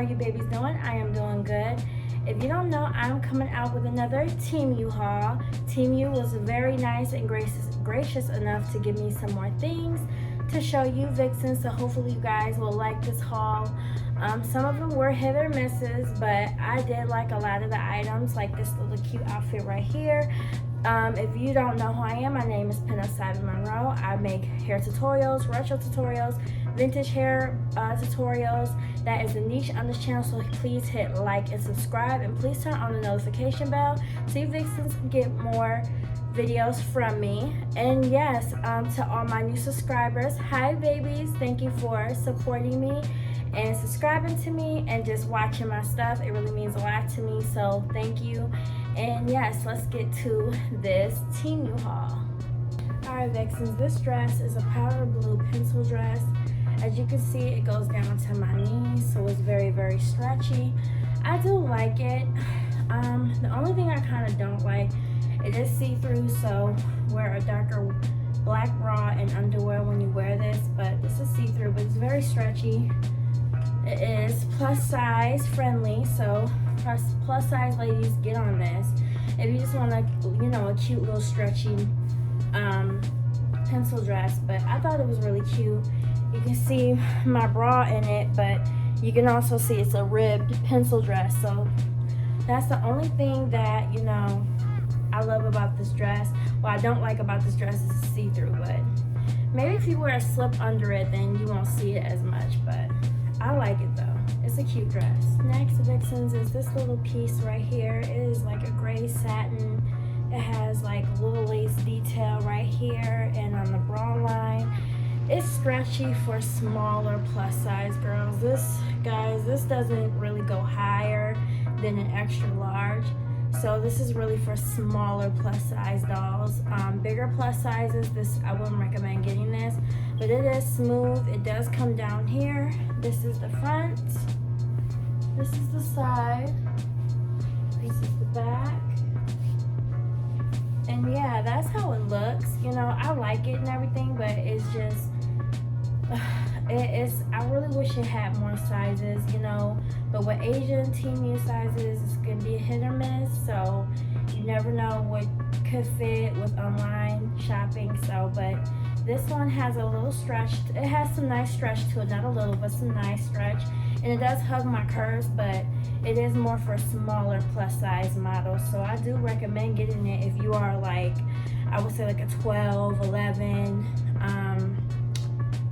are you babies doing? I am doing good. If you don't know, I'm coming out with another Temu haul. Temu was very nice and gracious enough to give me some more things to show you vixens, so hopefully you guys will like this haul. Some of them were hit or misses, but I did like a lot of the items, like this little cute outfit right here. If you don't know who I am, my name is Pinup Monroe. I make hair tutorials, retro tutorials, vintage hair tutorials. That is the niche on this channel, so please hit like and subscribe, and please turn on the notification bell so you vixens can get more videos from me. And yes, to all my new subscribers, hi babies, thank you for supporting me and subscribing to me and just watching my stuff. It really means a lot to me, so thank you. And yes, let's get to this Temu haul. Alright vixens, this dress is a powder blue pencil dress. As you can see, it goes down to my knees, so it's very stretchy. I do like it. The only thing I kind of don't like, it is see-through, so wear a darker black bra and underwear when you wear this, but this is see-through, but it's very stretchy. It is plus size friendly, so plus size ladies, get on this. If you just want a cute little stretchy pencil dress, but I thought it was really cute. You can see my bra in it, but you can also see it's a ribbed pencil dress, so that's the only thing that I love about this dress. What I don't like about this dress is see-through, but maybe if you wear a slip under it, then you won't see it as much, but I like it though. It's a cute dress. Next, vixens, is this little piece right here. It is like a gray satin. It has like little lace detail right here and on the bra line. It's stretchy for smaller plus size girls. This doesn't really go higher than an extra large. So this is really for smaller plus size dolls. Bigger plus sizes, I wouldn't recommend getting this, but it is smooth. It does come down here. This is the front. This is the side. This is the back. And yeah, that's how it looks. I like it and everything, but it's just, I really wish it had more sizes, but with Asian Temu sizes, it's gonna be a hit or miss, so you never know what could fit with online shopping. So, but this one has a little stretch. It has some nice stretch to it, not a little, but some nice stretch, and it does hug my curves, but it is more for smaller plus size models, so I do recommend getting it if you are like, I would say like a 12, 11,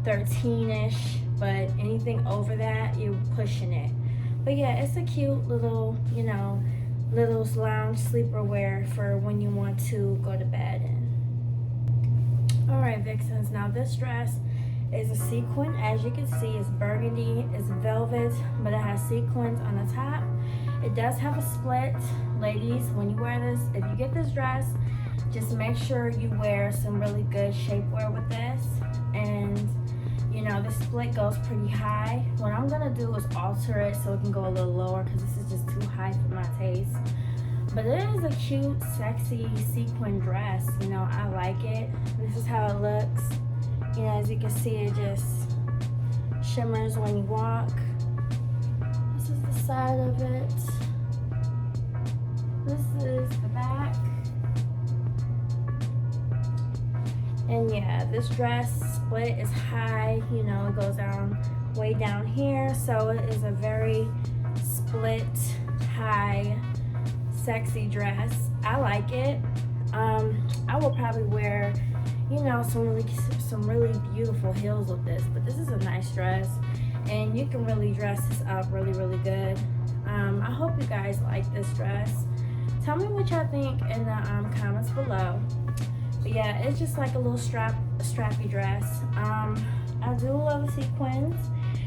13ish, but anything over that, you're pushing it. But yeah, it's a cute little, little lounge sleeper wear for when you want to go to bed in. Alright vixens, now this dress is a sequin. As you can see, it's burgundy, it's velvet, but it has sequins on the top. It does have a split. Ladies, when you wear this, if you get this dress, just make sure you wear some really good shapewear with this. And the split goes pretty high. What I'm gonna do is alter it so it can go a little lower, because this is just too high for my taste. But it is a cute, sexy sequin dress. I like it. This is how it looks. As you can see, it just shimmers when you walk. This is the side of it. This is the back. And yeah, this dress split is high, it goes down way down here, so it is a very split, high, sexy dress. I like it. I will probably wear, some really beautiful heels with this, but this is a nice dress, and you can really dress this up really good. I hope you guys like this dress. Tell me what y'all think in the comments below. But yeah, it's just like a little strappy dress. I do love the sequins,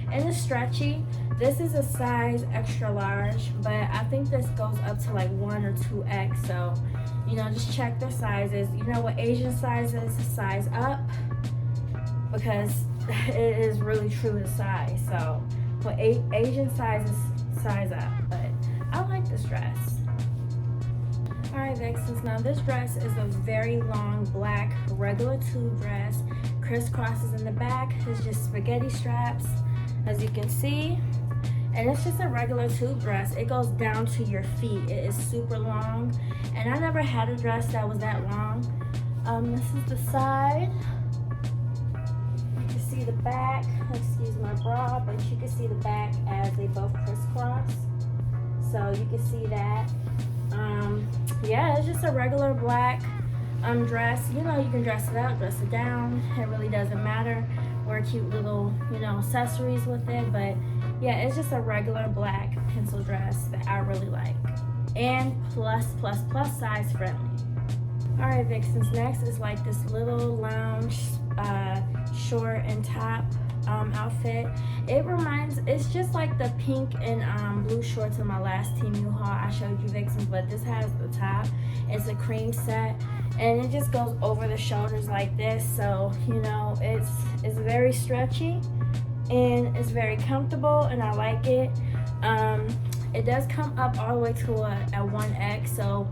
and it's stretchy. This is a size extra large, but I think this goes up to like 1 or 2X, so just check their sizes. With Asian sizes, size up, because it is really true to size. So with Asian sizes, size up. But I like this dress. Alright vixens, now this dress is a very long black regular tube dress. Crisscrosses in the back. It's just spaghetti straps. As you can see, And it's just a regular tube dress. It goes down to your feet. It is super long, and I never had a dress that was that long. This is the side. You can see the back. Excuse my bra, but you can see the back as they both crisscross. So you can see that. Yeah, it's just a regular black dress. You know, you can dress it up, dress it down. It really doesn't matter. Wear cute little, you know, accessories with it. But yeah, it's just a regular black pencil dress that I really like. And plus size friendly. Alright, Vixens, next is like this little lounge short and top outfit. It's just like the pink and blue shorts in my last Temu haul I showed you, Vixens, but this has the top. It's a cream set, and it just goes over the shoulders like this, so you know it's very stretchy and it's very comfortable, and I like it. It does come up all the way to a 1X, so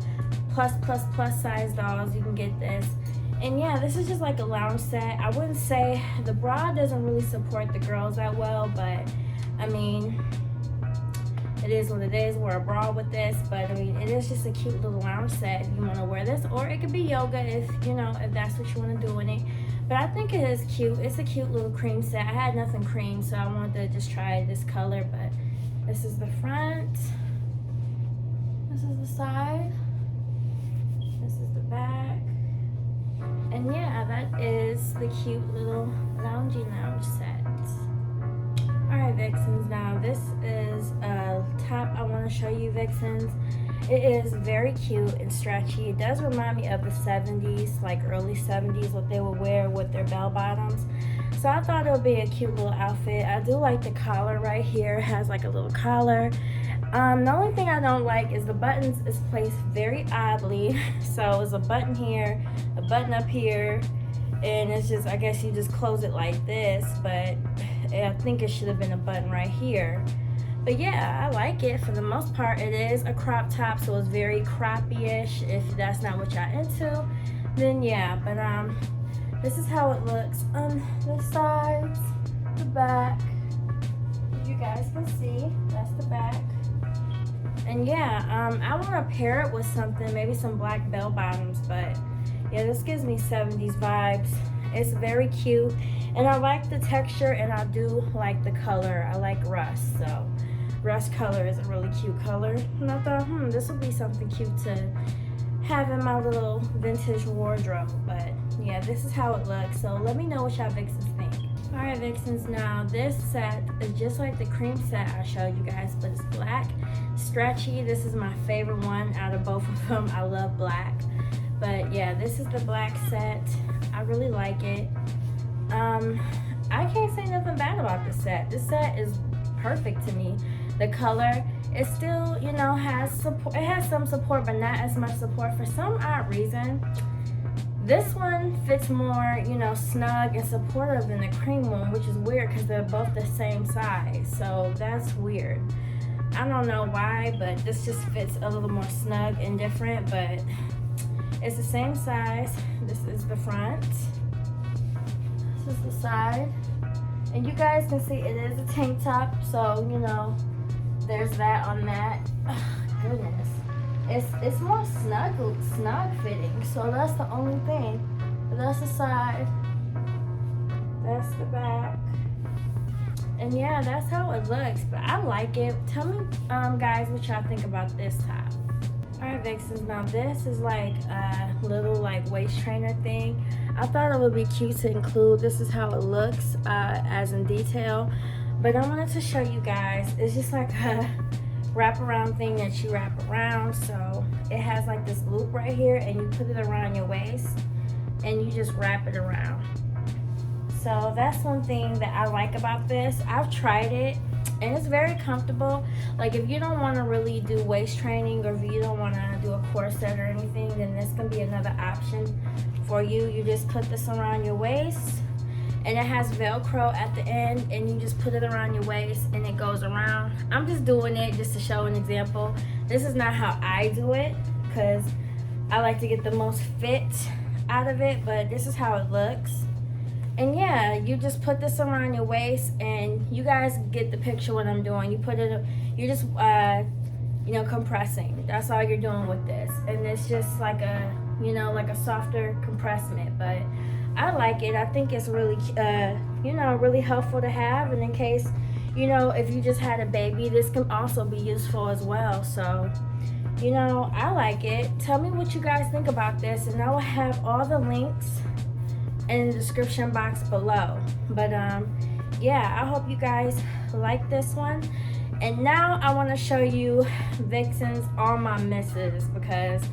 plus size dolls, you can get this. And yeah, this is just like a lounge set. I wouldn't say the bra doesn't really support the girls that well, but I mean, it is what it is. Wear a bra with this, but I mean, it is just a cute little lounge set if you want to wear this, or it could be yoga if you know, if that's what you want to do in it. But I think it is cute. It's a cute little cream set. I had nothing cream, so I wanted to just try this color. But this is the front. This is the side. This is the back. And yeah, that is the cute little lounge set. Alright, Vixens, now this is a top I want to show you, Vixens. It is very cute and stretchy. It does remind me of the 70s, like early 70s, what they would wear with their bell bottoms. So I thought it would be a cute little outfit. I do like the collar right here. It has like a little collar. The only thing I don't like is the buttons is placed very oddly. So it's a button here, a button up here, and it's just, I guess you just close it like this, but I think it should have been a button right here. But yeah, I like it. For the most part, it is a crop top, so it's very croppy-ish. If that's not what y'all into, then yeah. But this is how it looks on the sides, the back. You guys can see, that's the back. And yeah, I want to pair it with something, maybe some black bell bottoms, but yeah, this gives me 70s vibes. It's very cute, and I like the texture, and I do like the color. I like rust, so rust color is a really cute color. And I thought, this would be something cute to have in my little vintage wardrobe. But yeah, this is how it looks. So let me know what y'all Vixens think. Alright, Vixens, now this set is just like the cream set I showed you guys, but it's black, stretchy. This is my favorite one out of both of them. I love black. But yeah, this is the black set. I really like it. I can't say nothing bad about this set. This set is perfect to me. The color, it still, you know, has support. It has some support, but not as much support. For some odd reason, this one fits more, you know, snug and supportive than the cream one, which is weird because they're both the same size. So that's weird. I don't know why, but this just fits a little more snug and different, but it's the same size. This is the front. This is the side. And you guys can see it is a tank top, so, you know, there's that on that. Ugh, goodness. It's more snug fitting, so that's the only thing. But that's the side. That's the back. And yeah, that's how it looks. But I like it. Tell me, guys, what y'all think about this top. Alright, Vixens, now this is like a little like waist trainer thing. I thought it would be cute to include. This is how it looks as in detail. But I wanted to show you guys. It's just like a wraparound thing that you wrap around. So it has like this loop right here, and you put it around your waist and you just wrap it around. So that's one thing that I like about this. I've tried it and it's very comfortable. Like if you don't want to really do waist training, or if you don't want to do a corset or anything, then this can be another option for you. You just put this around your waist, and it has Velcro at the end, and you just put it around your waist and it goes around. I'm just doing it just to show an example. This is not how I do it because I like to get the most fit out of it, but this is how it looks. And yeah, you just put this around your waist, and you guys get the picture what I'm doing. You put it, you're just you know, compressing. That's all you're doing with this, and it's just like a, you know, like a softer compressment. But I like it. I think it's really you know, really helpful to have, and in case, you know, if you just had a baby, this can also be useful as well. So, you know, I like it. Tell me what you guys think about this, and I will have all the links in the description box below. But yeah, I hope you guys like this one. And now I want to show you Vixen's all my misses, because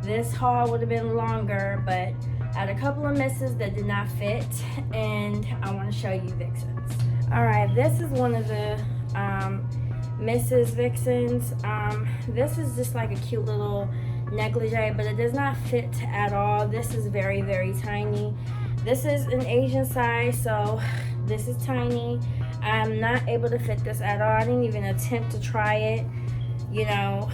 this haul would have been longer, but I had a couple of misses that did not fit, and I want to show you Vixen's. All right, this is one of the Mrs. Vixen's. This is just like a cute little negligee, but it does not fit at all. This is very, very tiny. This is an Asian size, so this is tiny. I'm not able to fit this at all. I didn't even attempt to try it, you know.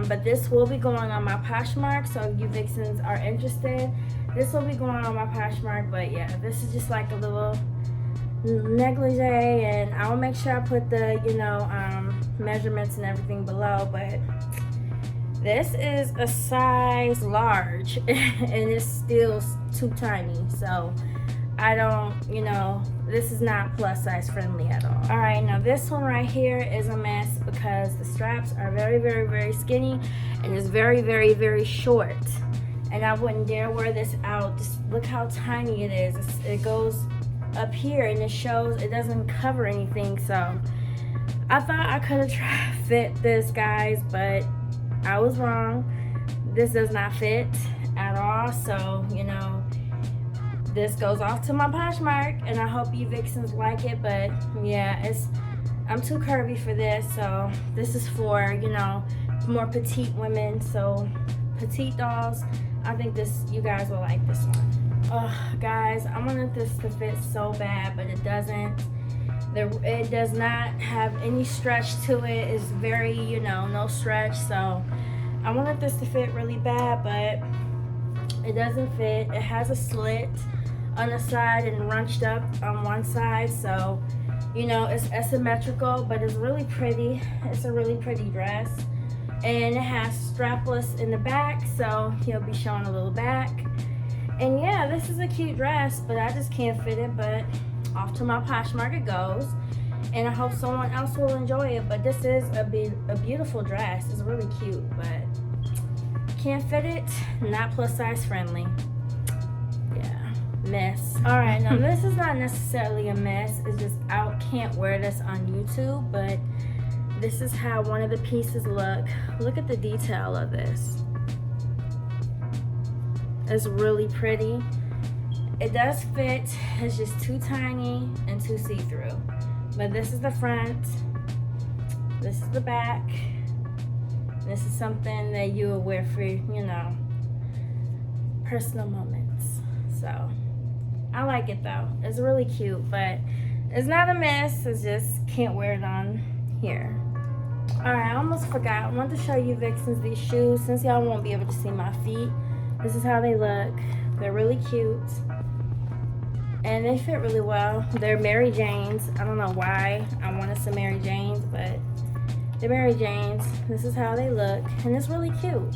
But this will be going on my Poshmark, so if you Vixens are interested, this will be going on my Poshmark. But yeah, this is just like a little negligee, and I'll make sure I put the, you know, measurements and everything below. But this is a size large and it's still too tiny, so I don't, you know, this is not plus size friendly at all. All right, now this one right here is a mess because the straps are very, very, very skinny, and it's very, very, very short, and I wouldn't dare wear this out. Just look how tiny it is. It goes up here, and it shows, it doesn't cover anything. So I thought I could have tried to fit this, guys, but I was wrong. This does not fit at all. So, you know, this goes off to my Poshmark, and I hope you Vixens like it. But yeah, I'm too curvy for this, so this is for, you know, more petite women. So petite dolls, I think you guys will like this one. Oh, guys, I wanted this to fit so bad, but it doesn't. It does not have any stretch to it. It's very, you know, no stretch. So I wanted this to fit really bad, but it doesn't fit. It has a slit on the side and runched up on one side. So, you know, it's asymmetrical, but it's really pretty. It's a really pretty dress. And it has strapless in the back, so you'll be showing a little back. And yeah, this is a cute dress, but I just can't fit it. But off to my Poshmark it goes, and I hope someone else will enjoy it. But this is a beautiful dress. It's really cute, but can't fit it. Not plus size friendly. Yeah, mess. All right, now this is not necessarily a mess. It's just I can't wear this on YouTube, but this is how one of the pieces look. Look at the detail of this. It's really pretty. It does fit. It's just too tiny and too see-through. But this is the front. This is the back. This is something that you will wear for, you know, personal moments. So I like it though. It's really cute, but it's not a mess. It's just can't wear it on here. All right, I almost forgot. I wanted to show you Vixens these shoes, since y'all won't be able to see my feet. This is how they look. They're really cute, and they fit really well. They're Mary Janes. I don't know why I wanted some Mary Janes, but they're Mary Janes. This is how they look, and it's really cute.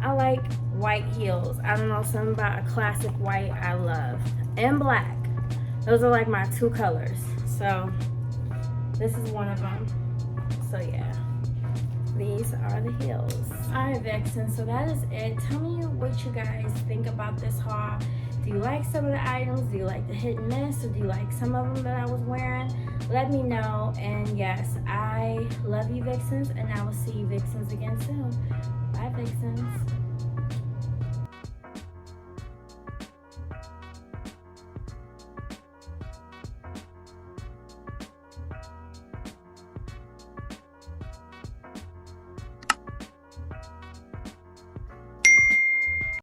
I like white heels. I don't know, something about a classic white I love, and black. Those are like my two colors. So this is one of them. So yeah, these are the heels. Alright, Vixen, so that is it. Tell me what you guys think about this haul. Do you like some of the items? Do you like the hit and miss? Or do you like some of them that I was wearing? Let me know. And yes, I love you, Vixens, and I will see you Vixens again soon. Bye, Vixens.